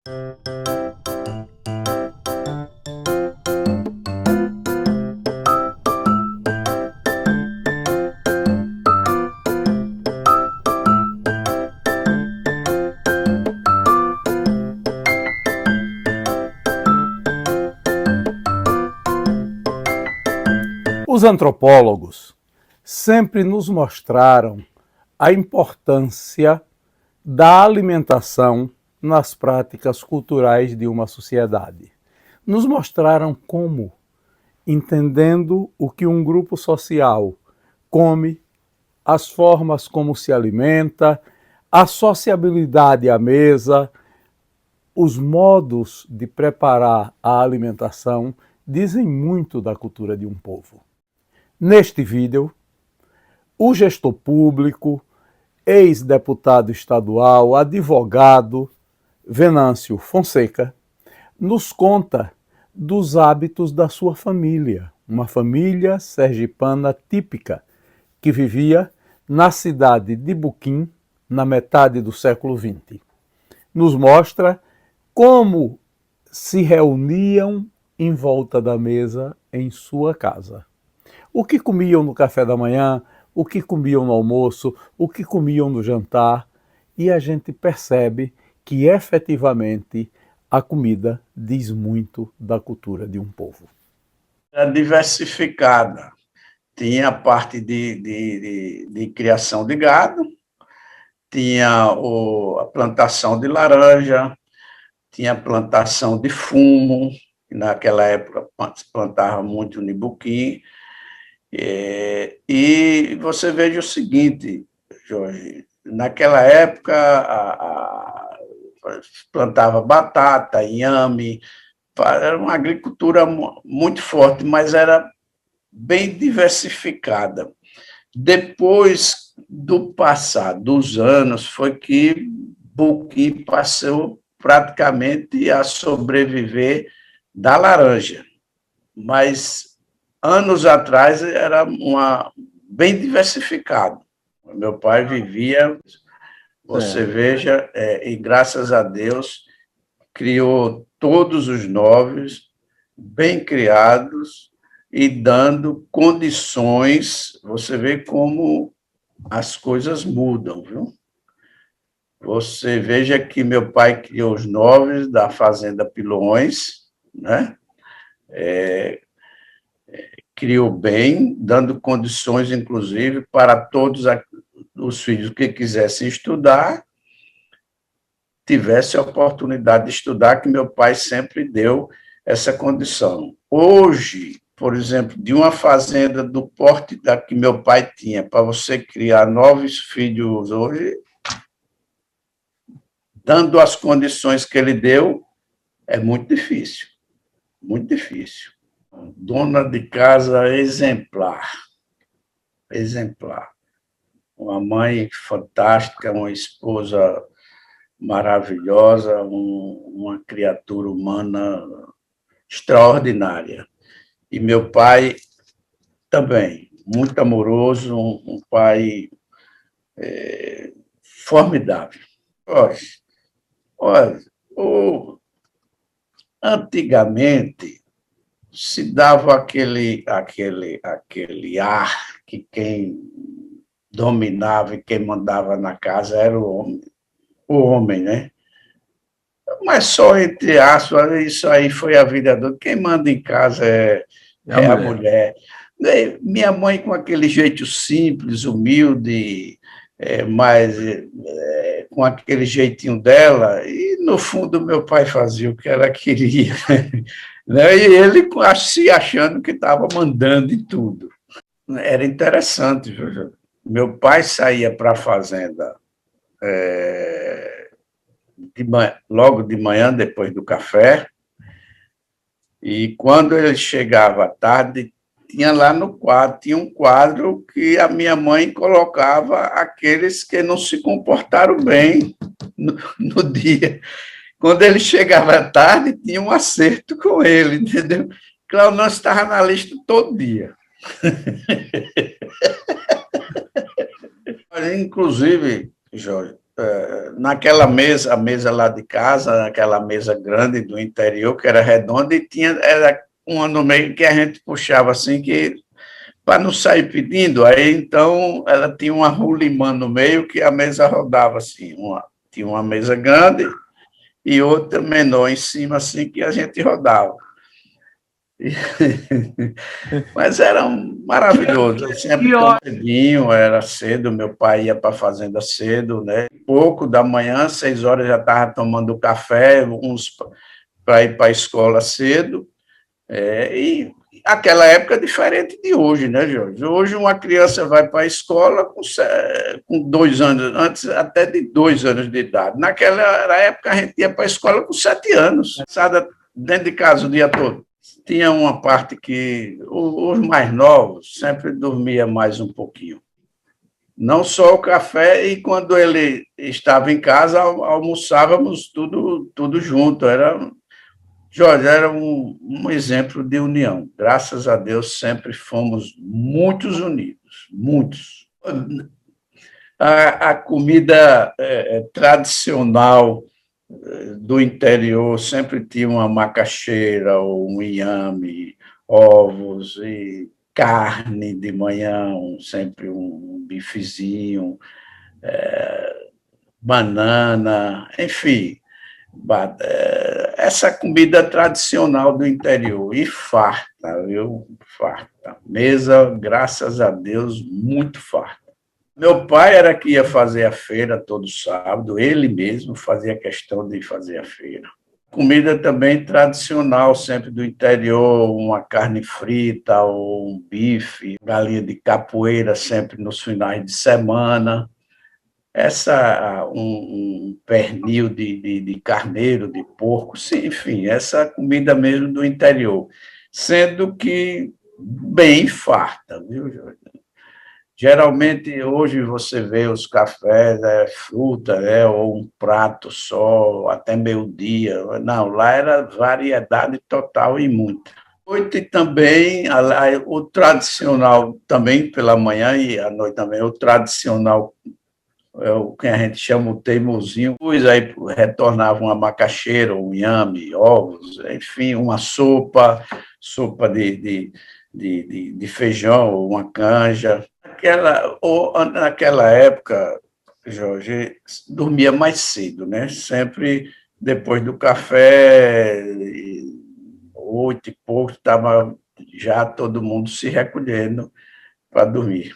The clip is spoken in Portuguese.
Os antropólogos sempre nos mostraram a importância da alimentação nas práticas culturais de uma sociedade. Nos mostraram como, entendendo o que um grupo social come, as formas como se alimenta, a sociabilidade à mesa, os modos de preparar a alimentação dizem muito da cultura de um povo. Neste vídeo, o gestor público, ex-deputado estadual, advogado Venâncio Fonseca, nos conta dos hábitos da sua família, uma família sergipana típica que vivia na cidade de Buquim na metade do século XX. Nos mostra como se reuniam em volta da mesa em sua casa. O que comiam no café da manhã, o que comiam no almoço, o que comiam no jantar, e a gente percebe que efetivamente a comida diz muito da cultura de um povo. É diversificada. Tinha a parte de criação de gado, tinha a plantação de laranja, tinha a plantação de fumo, naquela época plantava muito no Buquim. E você veja o seguinte, Jorge, naquela época plantava batata, inhame, era uma agricultura muito forte, mas era bem diversificada. Depois do passar dos anos, foi que Buquim passou praticamente a sobreviver da laranja, mas anos atrás era bem diversificado. Meu pai vivia, você veja, e graças a Deus criou todos os novos, bem criados e dando condições. Você vê como as coisas mudam, viu? Você veja que meu pai criou os novos da Fazenda Pilões, né? Criou bem, dando condições, inclusive, para todos os filhos que quisessem estudar, tivessem a oportunidade de estudar, que meu pai sempre deu essa condição. Hoje, por exemplo, de uma fazenda do porte da que meu pai tinha, para você criar 9 filhos hoje, dando as condições que ele deu, é muito difícil, muito difícil. Dona de casa exemplar, exemplar. Uma mãe fantástica, uma esposa maravilhosa, uma criatura humana extraordinária. E meu pai também, muito amoroso, um pai formidável. Olha, antigamente se dava aquele ar que quem dominava e quem mandava na casa era o homem, né? Mas só entre aspas, isso aí foi a vida do... Quem manda em casa é a mulher. Minha mãe, com aquele jeito simples, humilde, mas com aquele jeitinho dela, e no fundo meu pai fazia o que ela queria, né? E ele se achando que estava mandando em tudo. Era interessante, viu? Meu pai saía para a fazenda logo de manhã, depois do café, e quando ele chegava à tarde, tinha lá no quadro, tinha um quadro que a minha mãe colocava aqueles que não se comportaram bem no dia. Quando ele chegava à tarde, tinha um acerto com ele, entendeu? Claro, nós estava na lista todo dia. Inclusive, Jorge, naquela mesa, a mesa lá de casa, aquela mesa grande do interior, que era redonda, e era uma no meio que a gente puxava assim, que para não sair pedindo, aí então ela tinha uma rolimã no meio que a mesa rodava assim, tinha uma mesa grande e outra menor em cima, assim, que a gente rodava. Mas era maravilhoso, eu sempre cedinho, era cedo, meu pai ia para a fazenda cedo, né? Pouco da manhã, 6 horas já estava tomando café, uns para ir para a escola cedo, e aquela época é diferente de hoje, né, Jorge? Hoje uma criança vai para a escola com 2 anos, antes até de 2 anos de idade. Naquela época a gente ia para a escola com 7 anos, dentro de casa o dia todo. Tinha uma parte que os mais novos sempre dormia mais um pouquinho. Não só o café, e quando ele estava em casa, almoçávamos tudo junto. Jorge, era um exemplo de união. Graças a Deus, sempre fomos muitos unidos, muitos. A comida tradicional do interior sempre tinha uma macaxeira ou um inhame, ovos e carne de manhã, sempre um bifezinho, banana, enfim, essa comida tradicional do interior, e farta, viu? Farta. Mesa, graças a Deus, muito farta. Meu pai era que ia fazer a feira todo sábado, ele mesmo fazia questão de fazer a feira. Comida também tradicional, sempre do interior, uma carne frita ou um bife, galinha de capoeira sempre nos finais de semana. Um pernil de carneiro, de porco, sim, enfim, essa comida mesmo do interior. Sendo que bem farta, viu, Jorge? Geralmente, hoje, você vê os cafés, fruta, ou um prato só, até meio-dia. Não, lá era variedade total e muita. Noite também, o tradicional, também pela manhã e à noite também, o tradicional, o que a gente chama o teimosinho, pois aí retornava uma macaxeira, um inhame, ovos, enfim, uma sopa de feijão, uma canja. Naquela época, Jorge, dormia mais cedo, né? Sempre depois do café, 8 e pouco, estava já todo mundo se recolhendo para dormir.